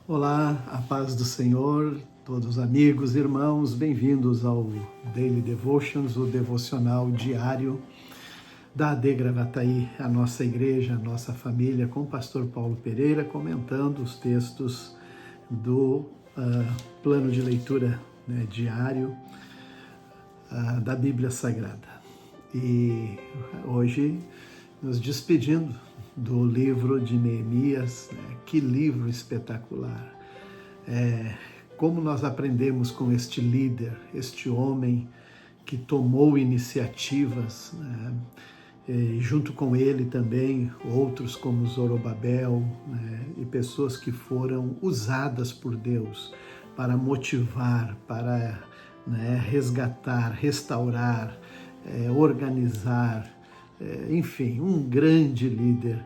Olá, a paz do Senhor, todos amigos, irmãos, bem-vindos ao Daily Devotions, o devocional diário da AD Gravataí, a nossa igreja, a nossa família, com o pastor Paulo Pereira, comentando os textos do plano de leitura diário da Bíblia Sagrada. E hoje nos despedindo do livro de Neemias, que livro espetacular. Como nós aprendemos com este líder, este homem que tomou iniciativas, e junto com ele também outros como Zorobabel, e pessoas que foram usadas por Deus para motivar, para resgatar, restaurar, organizar, enfim, um grande líder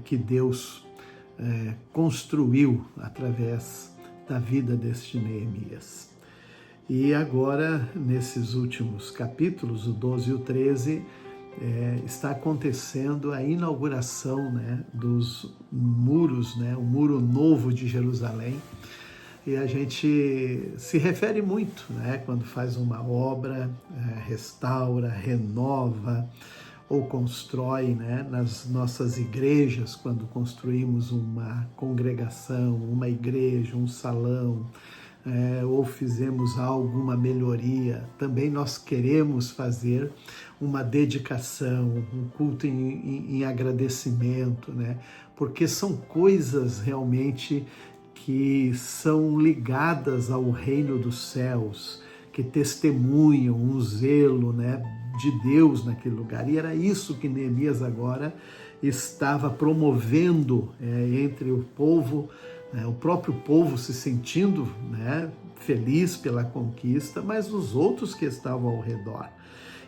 que Deus construiu através da vida deste Neemias. E agora, nesses últimos capítulos, o 12 e o 13, está acontecendo a inauguração dos muros, o muro novo de Jerusalém. E a gente se refere muito, quando faz uma obra, restaura, renova ou constrói, nas nossas igrejas, quando construímos uma congregação, uma igreja, um salão, ou fizemos alguma melhoria, também nós queremos fazer uma dedicação, um culto em agradecimento, porque são coisas realmente que são ligadas ao reino dos céus, que testemunham um zelo, de Deus naquele lugar. E era isso que Neemias agora estava promovendo entre o povo, o próprio povo se sentindo feliz pela conquista, mas os outros que estavam ao redor.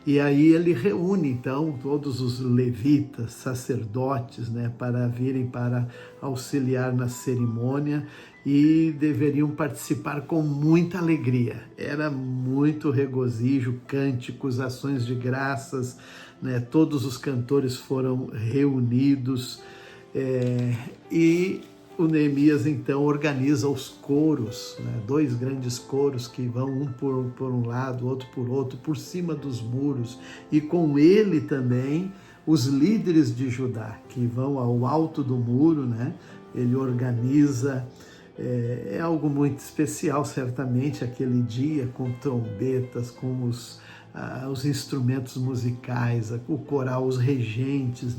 E aí ele reúne, então, todos os levitas, sacerdotes, para virem para auxiliar na cerimônia e deveriam participar com muita alegria. Era muito regozijo, cânticos, ações de graças, todos os cantores foram reunidos e o Neemias, então, organiza os coros, dois grandes coros que vão um por um lado, outro por outro, por cima dos muros, e com ele também os líderes de Judá, que vão ao alto do muro, ele organiza, é algo muito especial, certamente, aquele dia, com trombetas, com os instrumentos musicais, o coral, os regentes,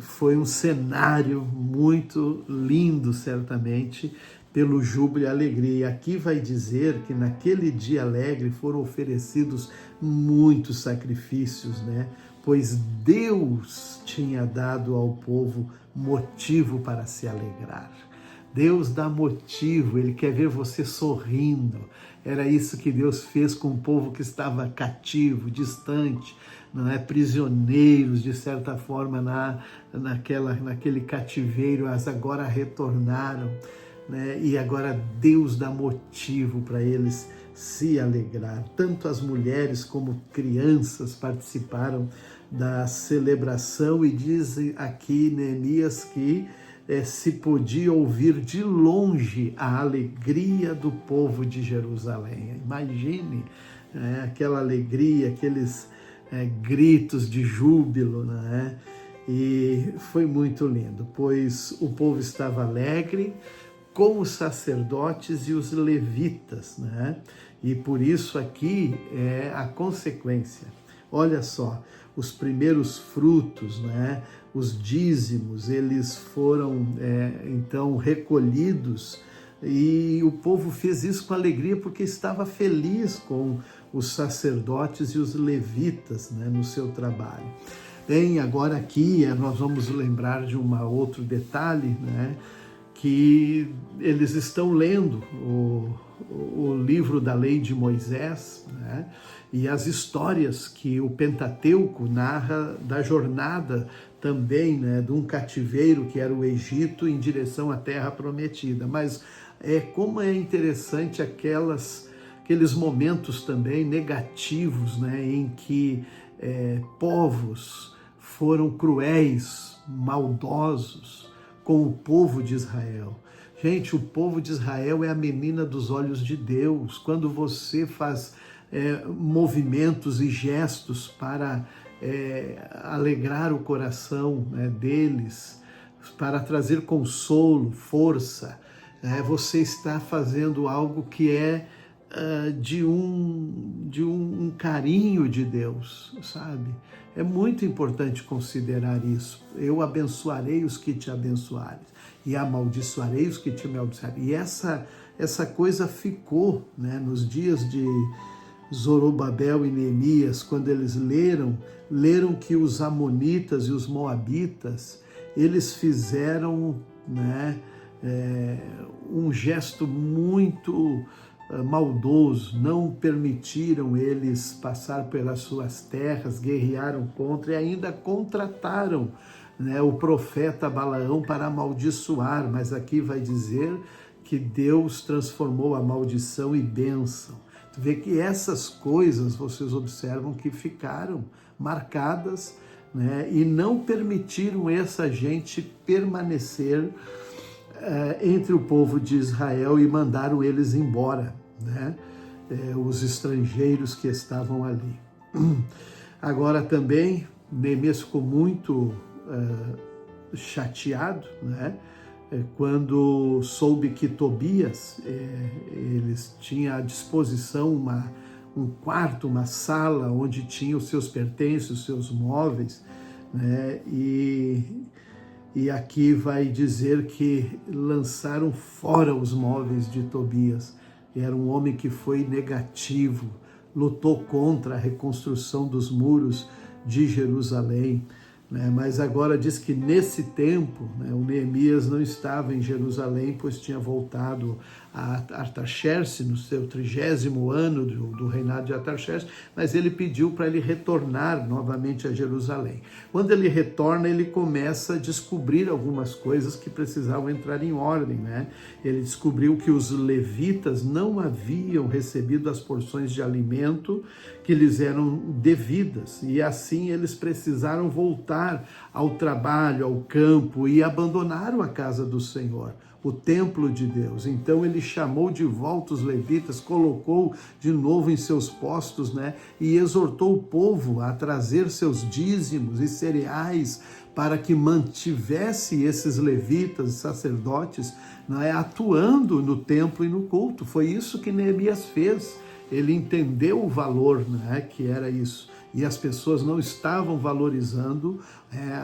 foi um cenário muito lindo, certamente, pelo júbilo e alegria. E aqui vai dizer que naquele dia alegre foram oferecidos muitos sacrifícios, pois Deus tinha dado ao povo motivo para se alegrar. Deus dá motivo, Ele quer ver você sorrindo. Era isso que Deus fez com o povo que estava cativo, distante, prisioneiros, de certa forma, naquele cativeiro, mas agora retornaram, e agora Deus dá motivo para eles se alegrar. Tanto as mulheres como crianças participaram da celebração, e diz aqui Neemias que se podia ouvir de longe a alegria do povo de Jerusalém. Imagine aquela alegria, aqueles gritos de júbilo, E foi muito lindo, pois o povo estava alegre com os sacerdotes e os levitas, E por isso aqui é a consequência. Olha só, os primeiros frutos, os dízimos, eles foram então recolhidos, e o povo fez isso com alegria porque estava feliz com os sacerdotes e os levitas no seu trabalho. Bem, agora aqui nós vamos lembrar de outro detalhe, que eles estão lendo o livro da lei de Moisés, e as histórias que o Pentateuco narra da jornada também, de um cativeiro que era o Egito em direção à Terra Prometida. Mas como é interessante aqueles momentos também negativos, em que povos foram cruéis, maldosos, com o povo de Israel. Gente, o povo de Israel é a menina dos olhos de Deus. Quando você faz movimentos e gestos para alegrar o coração deles, para trazer consolo, força, você está fazendo algo que é de um carinho de Deus, sabe? É muito importante considerar isso. Eu abençoarei os que te abençoarem e amaldiçoarei os que te amaldiçoarem. E essa coisa ficou, nos dias de Zorobabel e Neemias, quando eles leram que os amonitas e os moabitas, eles fizeram um gesto muito maldoso, não permitiram eles passar pelas suas terras, guerrearam contra e ainda contrataram o profeta Balaão para amaldiçoar, mas aqui vai dizer que Deus transformou a maldição em bênção. Tu vê que essas coisas, vocês observam que ficaram marcadas, e não permitiram essa gente permanecer entre o povo de Israel e mandaram eles embora, os estrangeiros que estavam ali. Agora também, Neemias ficou muito chateado, quando soube que Tobias, eles tinham à disposição um quarto, uma sala onde tinha os seus pertences, os seus móveis, e aqui vai dizer que lançaram fora os móveis de Tobias. Era um homem que foi negativo, lutou contra a reconstrução dos muros de Jerusalém, mas agora diz que nesse tempo o Neemias não estava em Jerusalém, pois tinha voltado a Artaxerxes no seu 30º ano do reinado de Artaxerxes, mas ele pediu para ele retornar novamente a Jerusalém. Quando ele retorna, ele começa a descobrir algumas coisas que precisavam entrar em ordem. Ele descobriu que os levitas não haviam recebido as porções de alimento que lhes eram devidas, e assim eles precisaram voltar ao trabalho, ao campo, e abandonaram a casa do Senhor, o templo de Deus. Então ele chamou de volta os levitas, colocou de novo em seus postos, e exortou o povo a trazer seus dízimos e cereais para que mantivesse esses levitas, sacerdotes, atuando no templo e no culto. Foi isso que Neemias fez. Ele entendeu o valor, que era isso. E as pessoas não estavam valorizando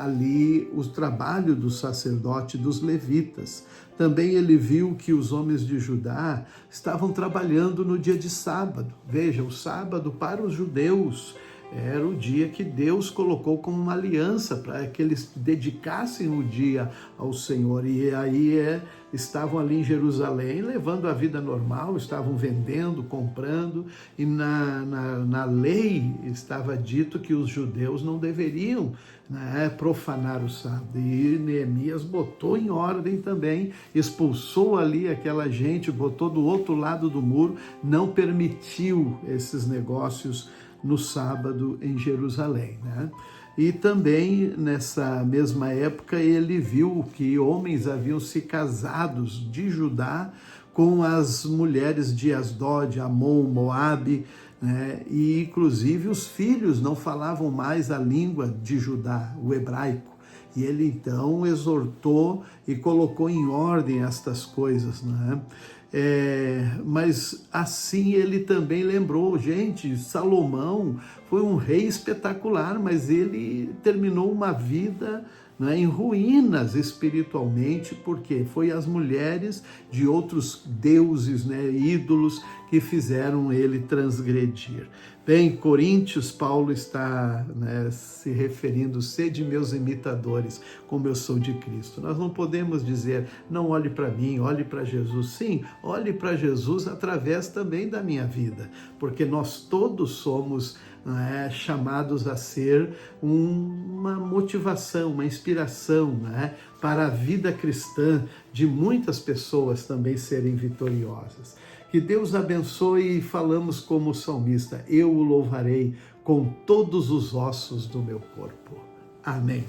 ali o trabalho do sacerdote, dos levitas. Também ele viu que os homens de Judá estavam trabalhando no dia de sábado. Veja, o sábado para os judeus era o dia que Deus colocou como uma aliança para que eles dedicassem o dia ao Senhor. E aí estavam ali em Jerusalém levando a vida normal, estavam vendendo, comprando, e na lei estava dito que os judeus não deveriam profanar o sábado. E Neemias botou em ordem também, expulsou ali aquela gente, botou do outro lado do muro, não permitiu esses negócios no sábado em Jerusalém. E também nessa mesma época ele viu que homens haviam se casados de Judá com as mulheres de Asdod, Amon, Moabe, e inclusive os filhos não falavam mais a língua de Judá, o hebraico. E ele então exortou e colocou em ordem estas coisas, mas assim ele também lembrou, gente, Salomão foi um rei espetacular, mas ele terminou uma vida em ruínas espiritualmente, porque foi as mulheres de outros deuses, ídolos, que fizeram ele transgredir. Bem, Coríntios, Paulo está se referindo, sede meus imitadores, como eu sou de Cristo. Nós não podemos dizer, não olhe para mim, olhe para Jesus. Sim, olhe para Jesus através também da minha vida, porque nós todos somos chamados a ser uma motivação, uma inspiração para a vida cristã de muitas pessoas também serem vitoriosas. Que Deus abençoe, e falamos como o salmista, eu o louvarei com todos os ossos do meu corpo. Amém.